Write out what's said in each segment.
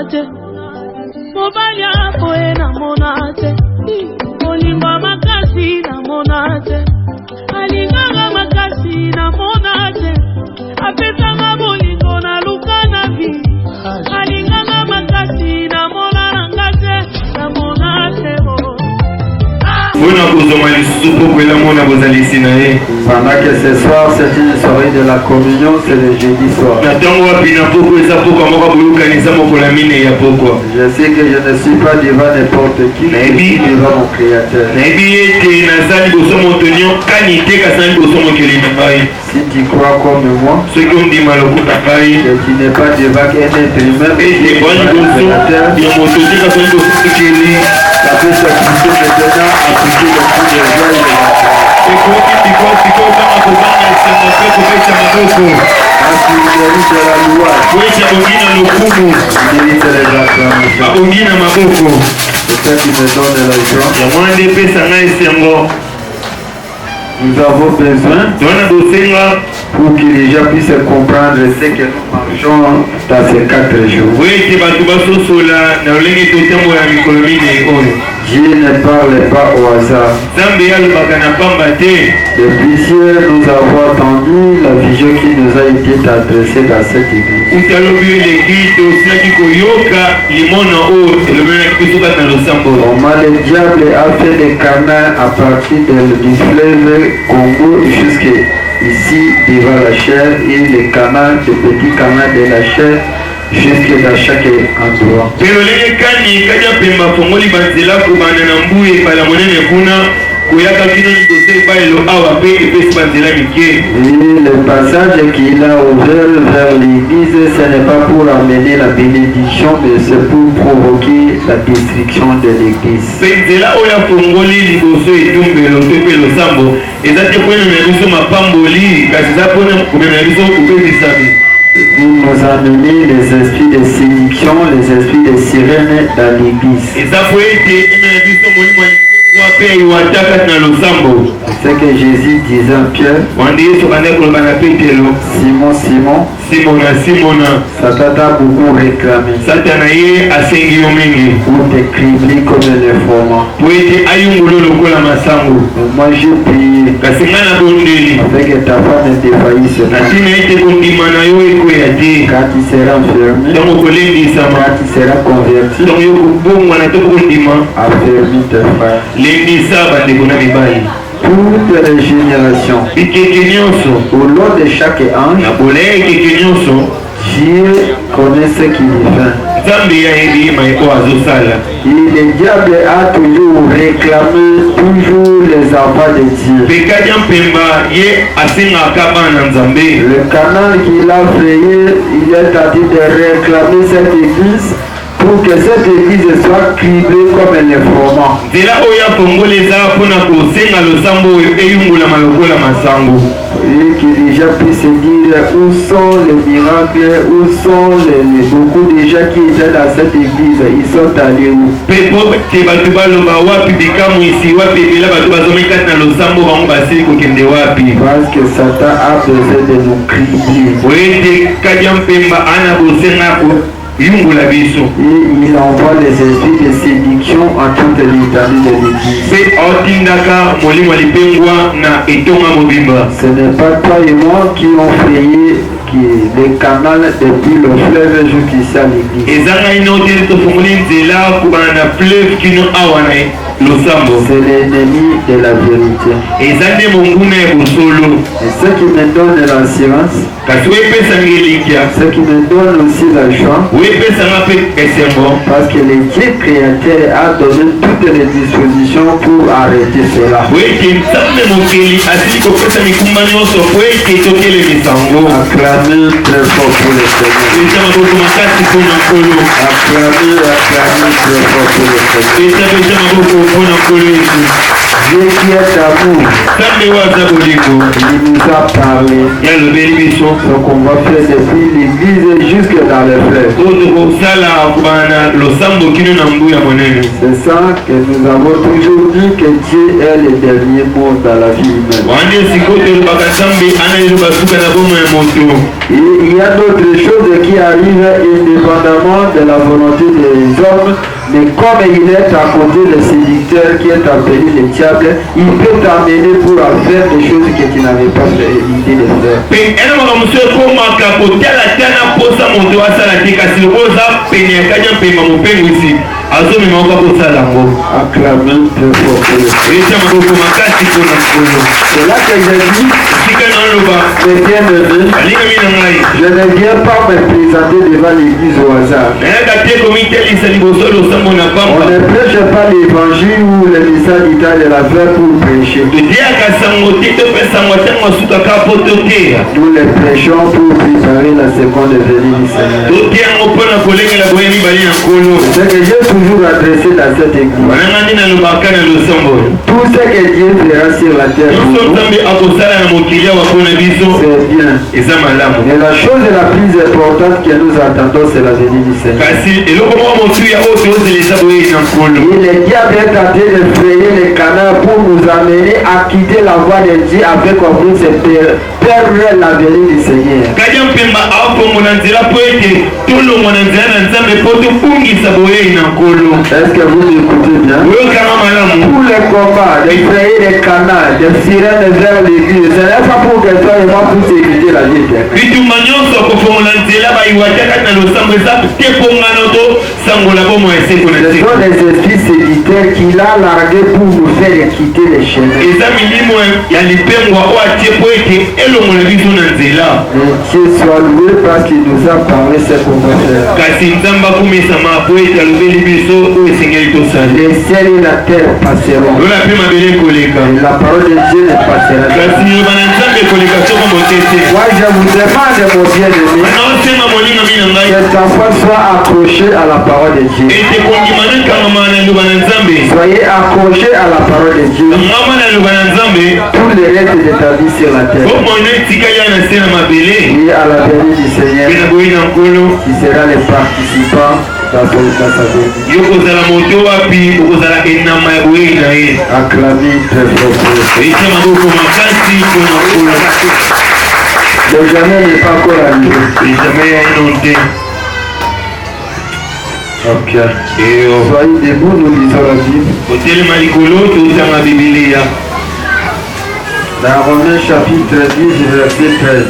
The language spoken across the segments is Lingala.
te. Mobali apoe na monate. Olinga makasi na monate. Alinganga makasi na monate. Apetanga bolingo na luka na vi. Alinganga makasi na monate. Na monate mo. Pendant que ce soir, c'est une soirée de la communion, c'est le jeudi soir. Je sais que je ne suis pas devant n'importe qui, mais devant mon Créateur. Si tu crois comme moi, que tu n'es pas devant un être humain, mais la paix soit maintenant appliquer le coup de joie et de la nous avons besoin pour que les gens puissent comprendre ce que nous marchons dans ces 4 jours. Dieu ne parle pas au hasard. Depuis hier, nous avons entendu la vision qui nous a été adressée dans cette église. Comment le diable a fait des canaux à partir du fleuve Congo jusqu'ici devant la chair et les canaux, les petits canaux de la chair jusque dans chaque endroit. Et le passage qu'il a ouvert vers l'église, ce n'est pas pour amener la bénédiction, mais c'est pour provoquer la destruction de l'église. Vous nous amenez les esprits de séduction, les esprits de sirène dans l'église. C'est ce que Jésus disait à Pierre. Simon, Simon, Satan t'a beaucoup réclamé pour te cribler comme un informant. Moi j'ai prié avec que ta femme ne défaillisse pas. Quand tu seras enfermé, quand tu seras converti, affermis tes frères. Toutes les générations, au long de chaque ange, Dieu connaît ce qu'il fait. Et le diable a toujours réclamé les enfants de Dieu. Le canal qu'il a frayé, il est en train de réclamer cette église pour que cette église soit criblée comme un informant. Et que les gens puissent se dire où sont les miracles, où sont beaucoup de gens qui étaient dans cette église, ils sont allés où? Parce que Satan a besoin de nous cribler. Et il envoie les esprits de séduction en toute l'étendue de l'église. Ce n'est pas toi et moi qui ont frayé les canaux depuis le fleuve jusqu'ici à l'église. C'est l'ennemi de la vérité. Et ce qui me donne l'assurance, ce qui me donne aussi la joie, parce que le Dieu créateur a donné toutes les dispositions pour arrêter cela. Acclamez très fort pour le Seigneur. Acclamez très fort pour le Seigneur. Dieu qui est amour, il nous a parlé. Ce qu'on va faire depuis l'église jusque dans les fleuves. C'est ça que nous avons toujours dit, que Dieu est le dernier mot dans la vie humaine. Et il y a d'autres choses qui arrivent indépendamment de la volonté des hommes, mais comme il est à côté le séducteur qui est appelé le diable, il peut t'amener pour faire des choses que tu n'avais pas l'idée de faire. Acclamez très fort. C'est là que j'ai dit, mes bien-aimés, je ne viens pas me présenter devant l'église au hasard. On ne prêche pas l'évangile ou le message d'État de la foi pour prêcher. Nous les prêchons pour préparer la seconde venue du Seigneur. C'est que j'ai toujours adressé dans cette église. Tout ce que Dieu fera sur la terre, c'est bien. Mais la chose la plus importante que nous attendons, c'est la venue du Seigneur. Et le diable est en train de frayer les canards pour nous amener à quitter la voie de Dieu avec un but de perdre la venue du Seigneur. Est-ce que vous m'écoutez bien? Pour les combats, de frayer les canards, de sirènes vers l'église, ce n'est pas pour que toi et moi puissions éviter la vie éternelle. Ce sont les esprits séducteurs qu'il a largués pour nous faire quitter les chemins. Et Dieu soit loué parce qu'il nous a parlé ce qu'on va faire. Les ciels et la terre passeront. Et la parole de Dieu ne passera pas. Moi je vous demande, mon bien-aimé, que ta foi soit accrochée à la parole de Dieu. Soyez accrochés à la parole de Dieu. Tout le reste de ta vie sur la terre. Et à la venue du Seigneur, qui sera les participants dans sa venue. Acclamez très fort. Le jamais n'est pas encore arrivé. Ok. Soyez debout, nous lisons la Bible. Dans Romains chapitre 10, verset 13.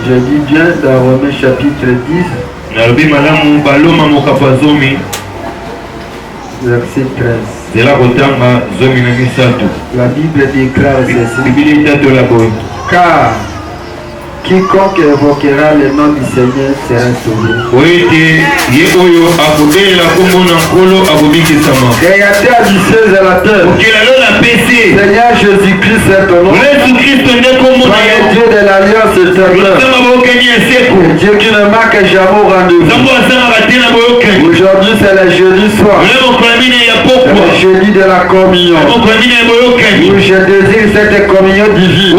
Je dis bien dans Romains chapitre 10, verset 13. La Bible déclare ceci. Car quiconque évoquera le nom du Seigneur sera sauvé. Créateur du ciel et la terre, Seigneur Jésus-Christ est ton nom. Soyez Dieu de l'alliance éternelle, Dieu qui ne manque jamais au rendez-vous. Aujourd'hui c'est le jeudi soir, c'est le jeudi de la communion, où je désire cette communion divine.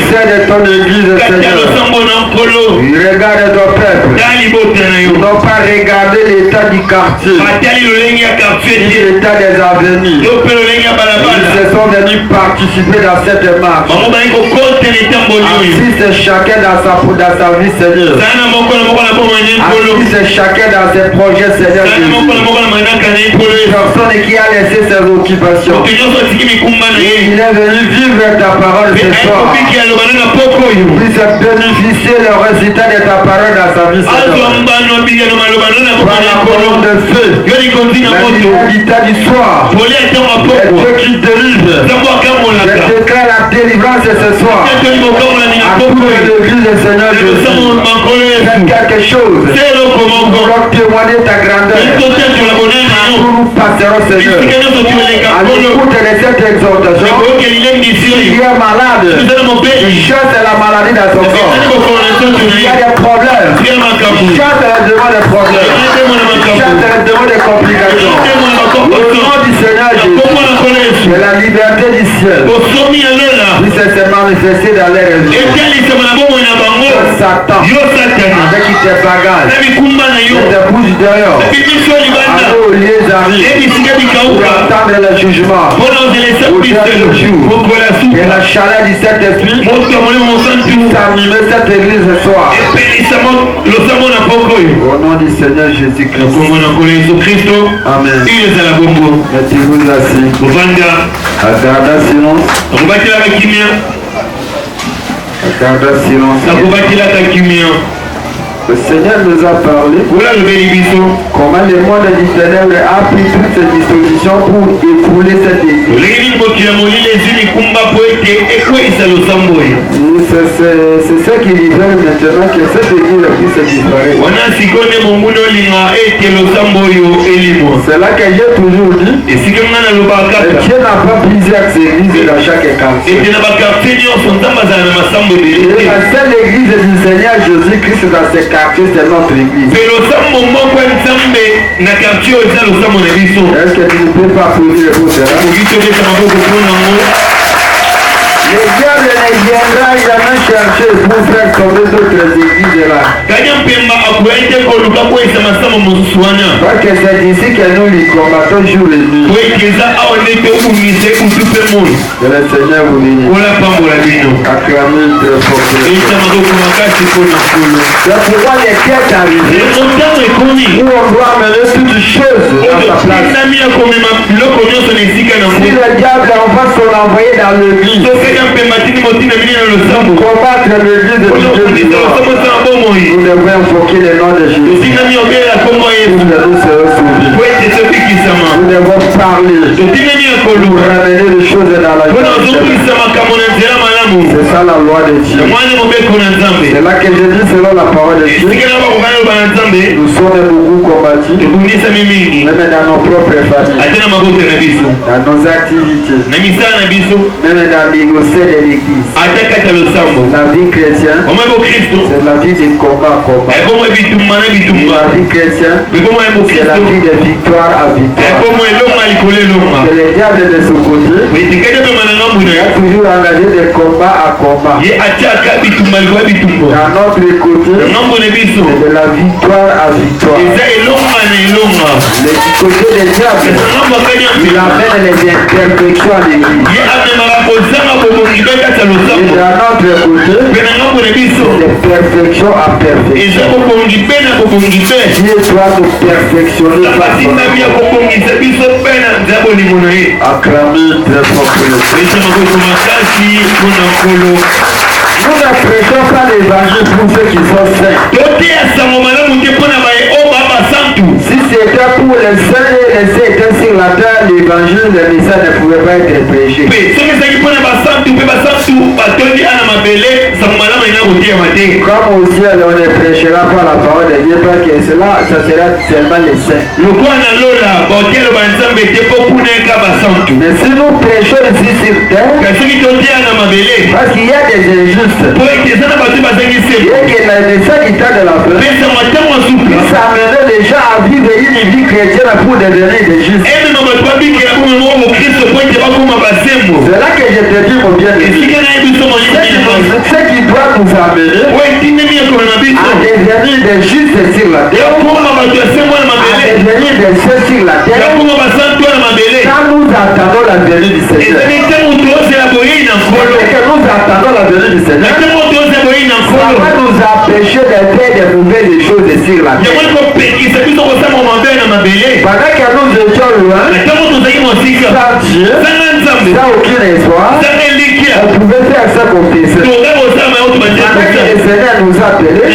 C'est de ton église, Seigneur. Regarde ton peuple. Ils n'ont pas regardé l'état du quartier, l'état des avenirs. Ils se sont venus participer dans cette marche. Assiste chacun dans sa vie, Seigneur. Assiste chacun dans ses projets, Seigneur. Personne qui a laissé ses occupations. Il est venu vivre ta parole ce soir. Puisse bénéficier le résultat de ta parole dans sa vie. Par la parole de feu, l'état du soir, le Dieu qui délivre. Je déclare la délivrance ce soir. À toute l'église du Seigneur Jésus. Fais quelque chose pour témoigner ta grandeur. Nous passerons, Seigneur, à l'écoute de cette cette exhortation, il est malade. Il cherche la maladie dans son corps. Il y a des problèmes. Il cherche la demande des problèmes. Il cherche la demande des complications. Au nom du Seigneur Jésus, de la liberté du ciel, il s'est manifesté dans les réseaux. Satan, avec tes bagages, tes bouches dehors, allô, les arrivent pour attendre le jugement, au dernier jour, et la chaleur du Saint-Esprit pour s'animer cette église ce soir. Au nom du Seigneur Jésus-Christ. Amen. Mettez-vous assis. Gardez silence. Gardez silence. Le Seigneur nous a parlé comment le monde du ténèbres a pris toutes ces dispositions pour écrouler cette église. C'est ce qu'ils veulent maintenant, que cette église puisse disparaître. C'est là que j'ai toujours dit que Dieu n'a pas plusieurs églises dans chaque quartier. Et la seule église du Seigneur Jésus-Christ dans ces quartiers, c'est notre église. Est-ce que tu ne peux pas poser pour cela? Le diable ne viendra jamais chercher pour faire tomber d'autres églises là. Parce que c'est ici que nous les combattons jour et nuit. Que le Seigneur vous bénisse. Acclamez très fort. C'est pourquoi les quêtes arrivées où on doit amener toutes choses dans sa place. Si le diable envoie son envoyé dans l'église combattre l'église de Dieu, nous devons invoquer le nom de Jésus. Nous devons se sauver. Nous devons parler pour ramener les choses dans la vie. C'est ça la loi de Dieu. C'est là que je dis selon la parole de Dieu. Nous sommes beaucoup combattus, même dans nos propres familles, dans nos activités, même dans négocier de l'église. La vie chrétienne, c'est la vie de combat. La vie chrétienne, c'est la vie de victoire à victoire. Que le diable de ce côté, il a toujours engagé de combat à combat. Dans notre côté, c'est de la victoire à victoire. Le côté du diable, il amène les imperfections à l'église. Et dans notre côté, de perfection à perfection. Dieu doit nous perfectionner par son amour. Acclamez très fort. Nous ne prêchons pas l'évangile pour ceux qui sont saints. Si c'était pour les saints et les saints étaient sur la terre, l'évangile, le message ne pouvait pas être prêché. Comme au ciel, on ne prêchera pas la parole de Dieu parce que cela, ça sera seulement les saints. Mais si nous prêchons ici sur terre, parce qu'il y a des injustes, et que le message du temps de la fin, ça amène les gens à vivre une vie chrétienne pour devenir des justes. C'est là que je te dis, mon bien-aimé, ce qui doit nous amener à devenir des justes sur la terre, à devenir des saints sur la terre, quand nous attendons la venue du Seigneur. Que nous attendons la venue du Seigneur, ça va nous empêcher de faire des mauvaises choses sur la terre. Pendant que nous étions loin, sans Dieu, sans aucun espoir, on pouvait faire ça confesser. Pendant que le Seigneur nous a appelés,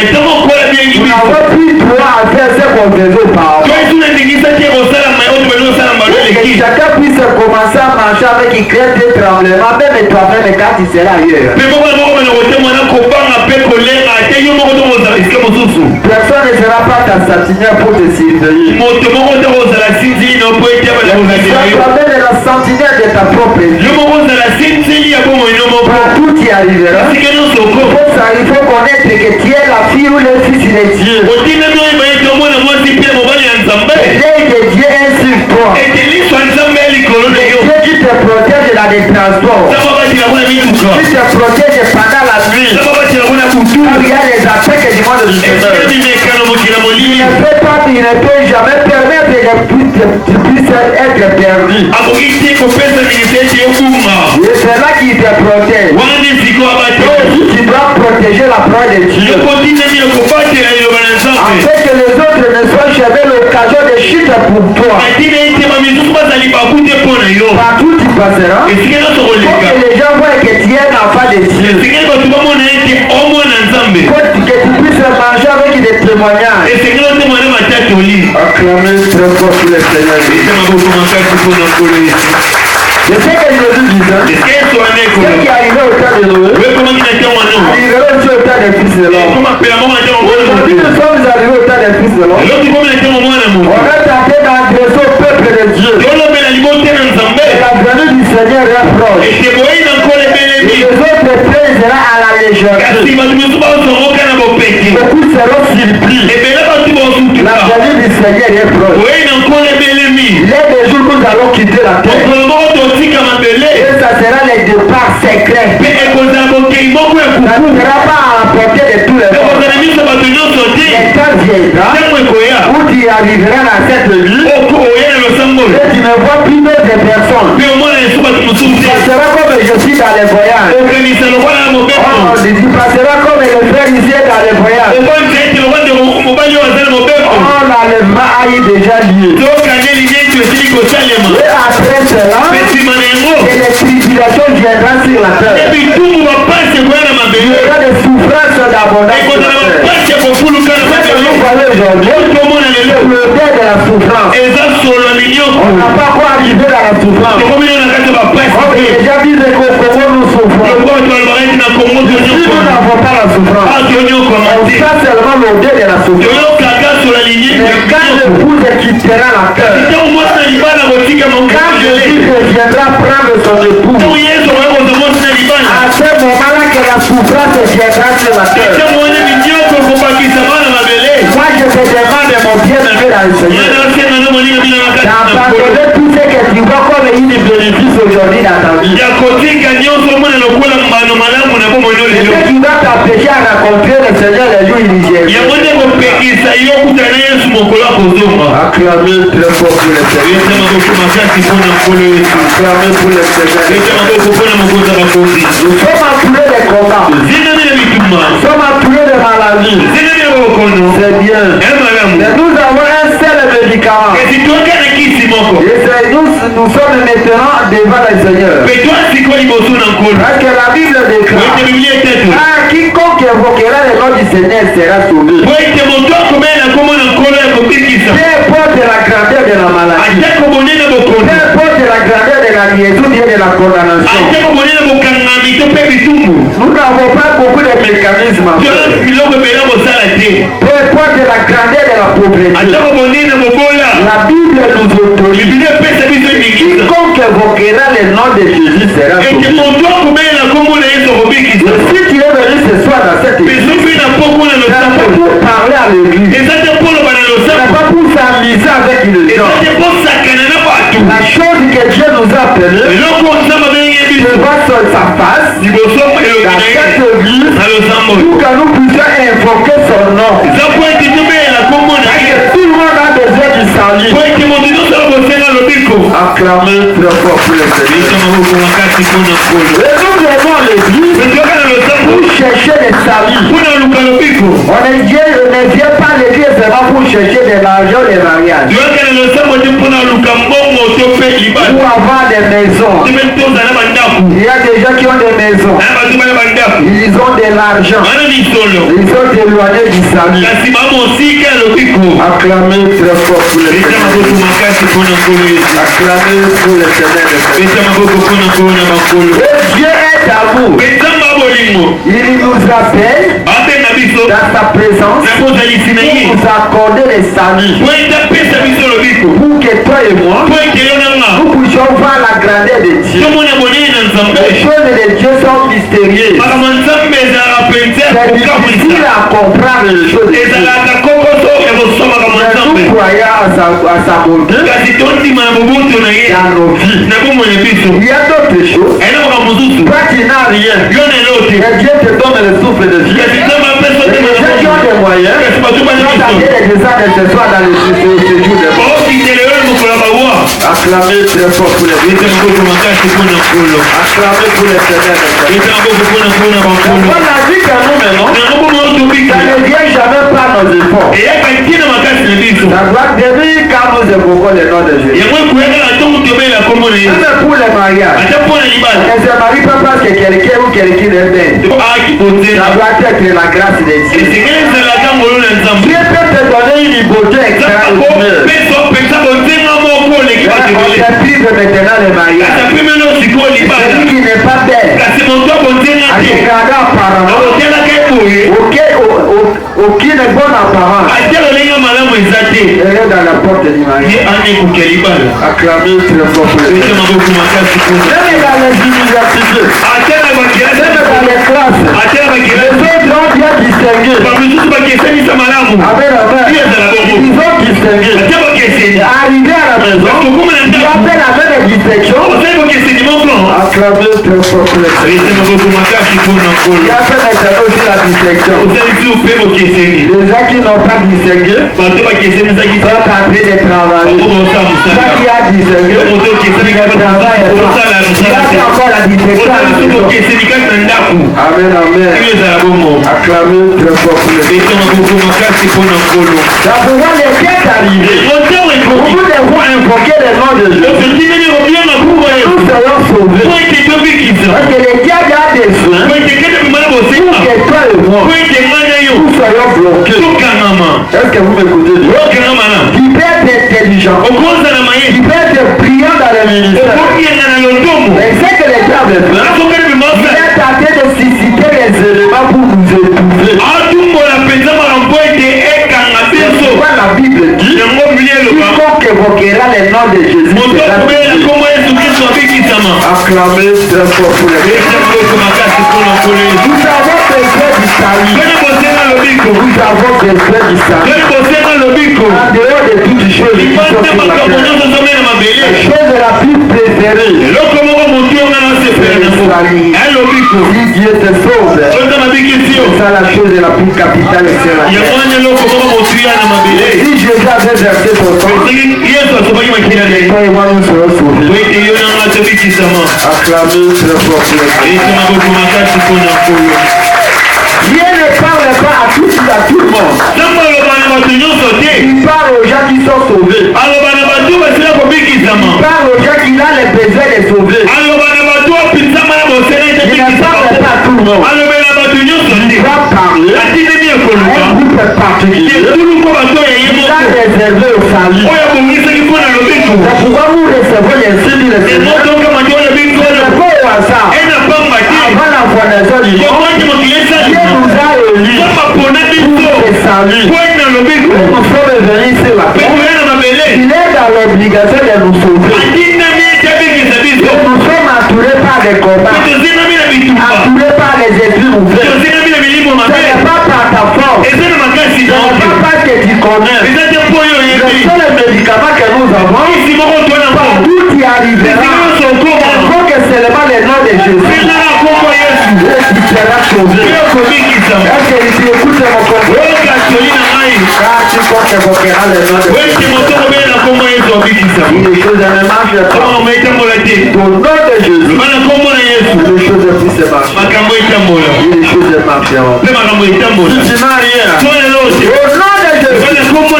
nous n'avons plus droit à faire ça confesser auparavant. Que chacun puisse commencer à marcher avec crainte et tremblement, même toi-même quand tu seras ailleurs. Personne ne sera pas ta sentinelle pour te surveiller. Toi-même la sentinelle de ta propre vie. Partout tu y arriveras. Il faut connaître que tu es la fille ou le fils de Dieu. L'œil de Dieu est sur toi. Dieu qui te protège dans les transports. Qui te protège pendant la nuit. Quand il y a les attaques du monde du Seigneur. Il ne peut jamais permettre que tu puisses être perdu. Et c'est là qu'il te protège. Tu dois protéger la parole de Dieu. Afin que les autres ne soient jamais l'occasion de chute pour toi. Partout tu passeras. Pour que les gens voient que tu es un enfant de Dieu. Pour que tu puisses marcher avec des témoignages. Acclamez très fort pour le Seigneur. Je sais que je le dis, ce qui est arrivé au temps de Noé, arrivera aussi au temps des fils de l'homme. Aujourd'hui, nous sommes arrivés au temps des fils de l'homme. On est tenté d'adresser au peuple de Dieu. Et la venue du Seigneur est proche. Et les autres prêteront à la légèreté. Beaucoup seront surpris. La venue du Seigneur est proche. Il est des jours où nous allons quitter la terre. Et ça sera les départs secrets. Ça ne sera pas à la portée de tous les hommes. Les temps viendra où tu arriveras dans cette vie et tu ne vois plus d'autres personnes. Ça sera comme je suis dans les voyages. On passera comme le frère ici dans les voyages. L'enlèvement a eu déjà lieu. Et après cela, et les tribulations viendront sur la terre. Il y aura des souffrances d'abondance sur la terre. Nous voyons aujourd'hui le dé de la souffrance. On n'a pas quoi arriver dans la souffrance. On a déjà dit que comment nous souffrons. Si nous n'avons pas la souffrance, on sait seulement le dé de la souffrance. Mais quand l'épouse quittera la terre, quand Jésus reviendra prendre son épouse, à ce moment-là que la souffrance viendra sur la terre. Moi je te demande mon bien-aimé dans le Seigneur, d'abandonner tout ce que tu vois comme une bénéfice aujourd'hui dans ta vie. Et que tu dois t'empêcher à rencontrer le Seigneur les jours initiés. Acclamez très fort pour le Seigneur. Acclamez pour le Seigneur. Nous sommes entourés de combats. Nous sommes entourés de maladies. C'est bien. Mais nous avons un seul médicament. Et nous sommes maintenant devant le Seigneur. Parce que la Bible déclare: quiconque évoquera le nom du Seigneur sera sauvé. Peu importe la grandeur de la maladie, peu importe la grandeur de la liaison et de la condamnation, nous n'avons pas beaucoup de mécanismes. Peu importe la grandeur de la pauvreté, la Bible nous autorise: quiconque évoquera le nom de Jésus sera sauvé. Si tu es venu ce soir dans cette église, c'est pas pour parler à l'église, c'est pas pour s'amuser avec les gens. La chose que Dieu nous a appelée, c'est voir sur sa face dans cette église pour que nous puissions invoquer son nom. Parce que tout le monde a besoin du salut. Acclamez très fort pour le Seigneur. Et nous venons à l'église pour chercher le salut. On ne vient pas à l'église seulement pour chercher de l'argent des mariages. Ou avoir des maisons. Il y a des gens qui ont des maisons. Ils ont de l'argent. Ils sont éloignés du salut. Acclamez très fort pour le Seigneur. Acclamez pour le Seigneur. Dieu est d'amour. Il nous appelle dans sa présence pour nous accorder les saluts. Pour que toi et moi, nous puissions voir la grandeur de Dieu. Les choses de Dieu sont mystérieuses. C'est difficile à comprendre les choses de Dieu. Nous croyons à sa bonté dans nos vies. Il y a d'autres choses. Toi qui n'as rien, et Dieu te donne le souffle de vie. Et les gens qui ont des moyens, qui ont amené les descendants de ce soir dans le séjour de mort. Acclamez très fort pour les ténèbres. Acclamez pour les ténèbres. On a dit que nous maintenant, ça ne vient jamais par nos efforts. Ça doit venir quand nous évoquons le nom de Jésus. Même pour les mariages. On ne se marie pas parce que quelqu'un ou quelqu'un est bête. Ça doit être la grâce de Dieu. Dieu peut te donner une beauté extraordinaire. On te prive maintenant le mariage. Celui qui n'est pas belle, à regarder apparemment, aucune bonne apparence, elle est dans la porte du mariage. Acclamez très fort pour les gens. Même dans les universités, même dans les classes, les autres ont bien distingué. Amen, amen. Ils ont distingué. Arrivé à la maison, ils appellent la même distinction. Acclamez très fort pour les gens. Il appelle maintenant aussi la distinction. Les gens qui n'ont pas distingué sont en train de travailler. Ceux qui a distingué, le travail est là. Il a encore la distinction. Amen, amen. Acclamez très fort pour les gens. Ça pouvoir les quêtes arriver. Vous devez invoquer le nom de Dieu. Nous serons sauvés. Parce que les diables ont des soins. Pour que toi et moi, nous soyons bloqués. Est-ce que vous m'écoutez? Qui peut être intelligent, qui peut être brillant dans le ministère. Mais c'est que les diables font. Il est tenté de susciter les éléments pour nous épouser. La Bible dit quiconque évoquera les noms de Jésus. Acclamez très fort pour les gens. Nous avons besoin du salut. Nous avons besoin du salut. En dehors de toutes les choses qui sont sur la terre, la chose la plus préférée, c'est le salut. Si Dieu te sauve, c'est ça la chose la plus capitale, c'est la terre. Si Jésus avait versé son sang, toi et moi nous serons sauvés. Acclamez très fort pour les gens. Dieu ne parle pas à tout le monde. Il parle aux gens qui sont sauvés. Il parle aux gens qui ont les besoins de sauver. Il ne parle pas à tout le monde. Il va parler à un groupe particulier. Il a réservé au salut. C'est pourquoi nous recevons les signes de Seigneur. C'est pas au hasard. Avant la fondation du monde, Dieu nous a élus pour le salut. Nous sommes venus sur la terre. Il est dans l'obligation de nous sauver. Nous sommes entourés par des combats, entourés par les esprits ouverts. Ce n'est pas par ta force, ce n'est pas parce que tu connais. Le seul médicament que nous avons, tout y arrivera. Il faut que seulement le nom de Jésus, et tu seras sauvé. Est-ce que tu écoutes mon conseil? Car tu comptes évoquera le nom de Jésus. Les choses ne marchent pas. Au nom de Jésus, les choses puissent marcher. Les choses marcheront. Si tu n'as rien, au nom de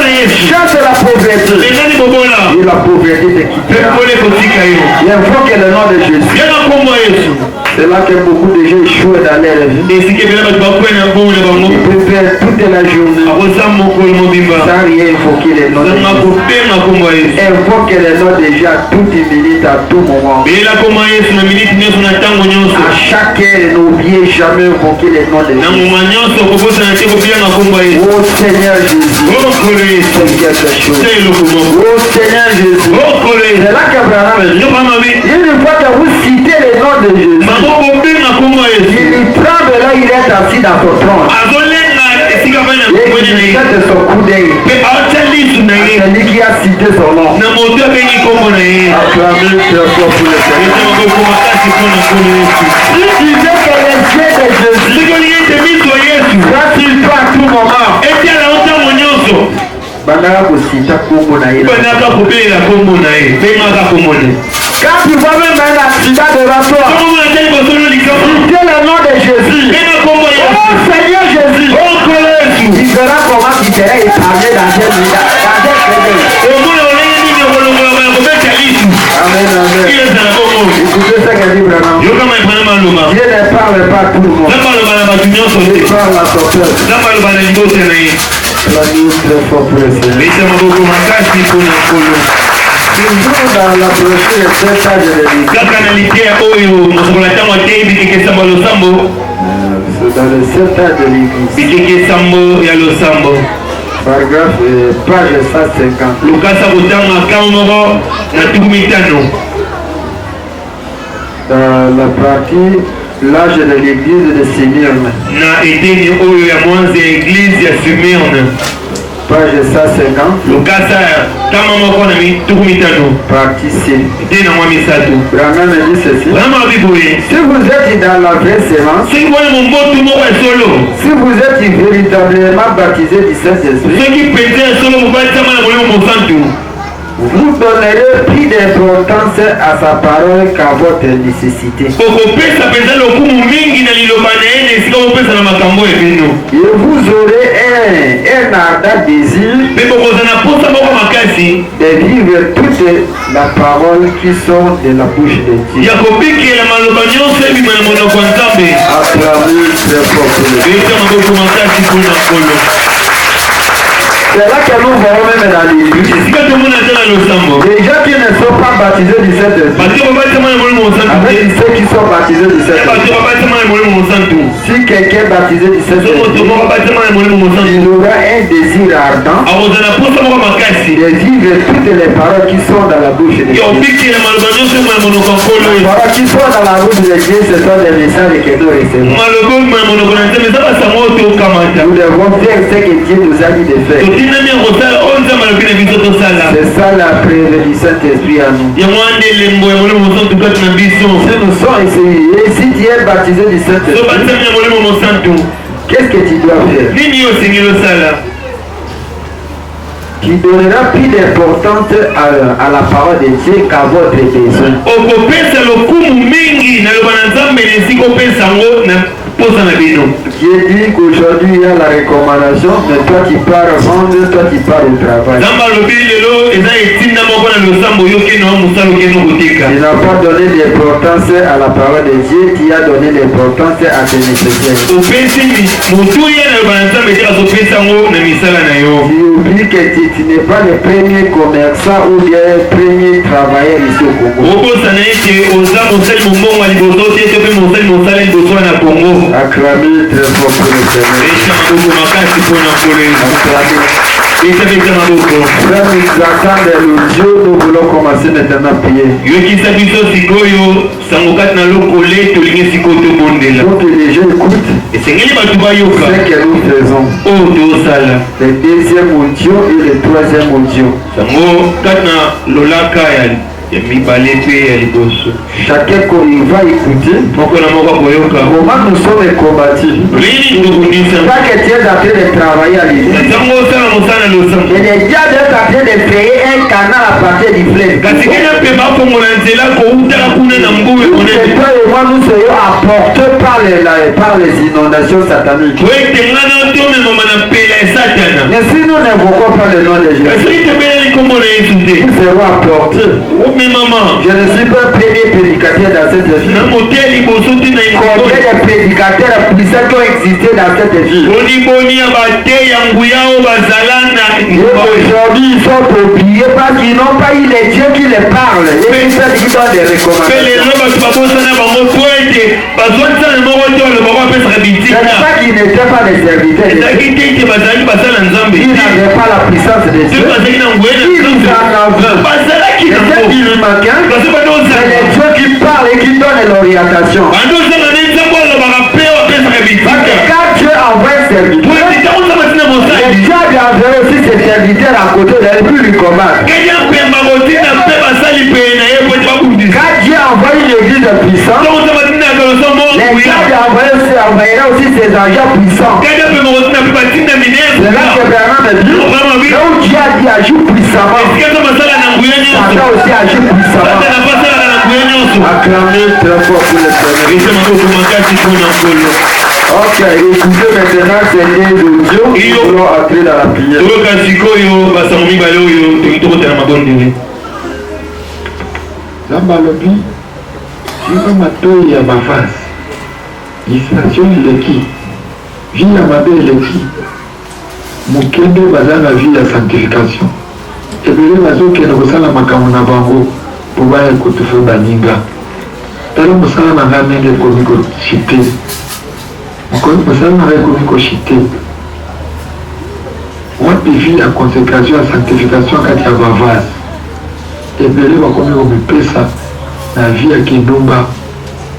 Jésus, chasse la pauvreté. Et la pauvreté te quittera. Il faut que le nom de Jésus C'est là que beaucoup de gens échouent dans leur vie. Ils préfèrent toute la journée sans rien invoquer les noms de Jésus. Invoque les noms de Jésus à toute minute, à tout moment. À chaque heure, n'oubliez jamais invoquer les noms de Jésus. Oh Seigneur Jésus. Oh Seigneur Jésus. C'est là qu'Abraham dit, une fois que vous citez les noms de Jésus, il tremble là, il est assis dans son trône. Et il jette son coup d'œil à celui qui a cité son nom. Acclamez très fort pour le Seigneur. Si tu veux que les yeux de Jésus soient sur toi à tout moment, quand tu vois même un accident devant toi, citez le nom de Jésus. Oh Seigneur Jésus. Il verra comment tu serais épargné dans cette vie. Amen, amen. Écoutez ce que dit vraiment. Dieu ne parle pas à tout le monde. Il parle à son peuple. La nuit très fort pour le Seigneur. Toujours dans la brochure, c'est ça je l'ai dit. C'est dans le 7 ans de l'église. Paragraphe, page 150. Dans la partie, l'âge de l'église de Smyrne. Page 150. Partie C. Branham dit ceci. Si vous êtes dans la vraie séance, si vous êtes véritablement baptisé du Saint-Esprit, vous donnerez plus d'importance à sa parole qu'à votre nécessité. Et vous aurez un ardent désir de vivre toute la parole qui sort de la bouche de Dieu. Acclamez très fort pour le Seigneur. C'est là que nous voyons même dans l'église. Les gens qui ne sont pas baptisés du Saint-Esprit, avec ceux qui sont baptisés du Saint-Esprit, si quelqu'un est baptisé du Saint-Esprit, il aura un désir ardent de vivre toutes les paroles qui sont dans la bouche de Dieu. Les paroles qui sont dans la bouche de Dieu, ce sont des messages que nous recevons. Nous devons faire ce que Dieu nous a dit de faire. C'est ça la preuve du Saint-Esprit à nous. Si nous sommes ici, et si tu es baptisé du Saint-Esprit, qu'est-ce que tu dois faire? Tu donneras plus d'importance à la parole de Dieu qu'à votre besoin. Dieu dit qu'aujourd'hui il y a la recommandation, mais toi tu pars vendre, toi tu pars au travail. Tu n'as pas donné d'importance à la parole de Dieu, tu as donné l'importance à tes nécessaires. Tu oublies que tu n'es pas le premier commerçant ou bien le premier travailleur ici au Congo. Acclamez très fort pour le Seigneur. Frère, nous attendons l'audio, nous voulons commencer maintenant à prier. Pour que les gens écoutent ce que nous faisons. Le deuxième audio et le troisième audio. Chacun il va écouter comment nous sommes combattus. Pas que tu es en train de travailler à l'église. Et les diables sont en train de créer un canal à partir du fleuve. Toi et moi nous serions apportés par les inondations sataniques. Mais si nous n'invoquons pas le nom de Jésus, nous serons apportés. Mais maman, je ne suis pas premier prédicateur dans cette ville. Combien de prédicateurs puissants qui ont existé dans cette ville? Aujourd'hui, ils sont oubliés parce qu'ils n'ont pas eu les dieux qui les parlent. Et puis ceux qui donnent des recommandations. Ce n'est pas qu'ils n'étaient pas des serviteurs de Dieu. Ils n'avaient pas la puissance de Dieu. Ils en avaient. Et ce qui lui manquait, c'est les dieux qui parlent et qui donnent l'orientation. Parce que quand Dieu envoie un serviteur, Dieu a envoyé aussi ses serviteurs à côté de lui pour lui combattre. Quand Dieu envoie une église puissante, les gens envoyera aussi ses agents puissants. C'est là que Bernard me dit, là où Dieu a dit agir puissamment, Satan aussi agir puissamment. Acclamez très fort pour le Seigneur. Ok, écoutez maintenant Seigneur de Dieu, nous allons entrer dans la prière. Zambalobi, Jiva Matoi ya Bavas, Distraction Leki, vie ya Mabe Leki, Mukende Bazana vie ya sanctification. Ebele bazokende kosala makambo na bango po baya kotufe baninga. Tala mosala na ngai ndenge ekomi koshite. Mosala na ngai ekomi koshite. Wapi vie ya consécration ya sanctification kati ya Bavas. Ebele bakomi komipesa na vie ya kindumba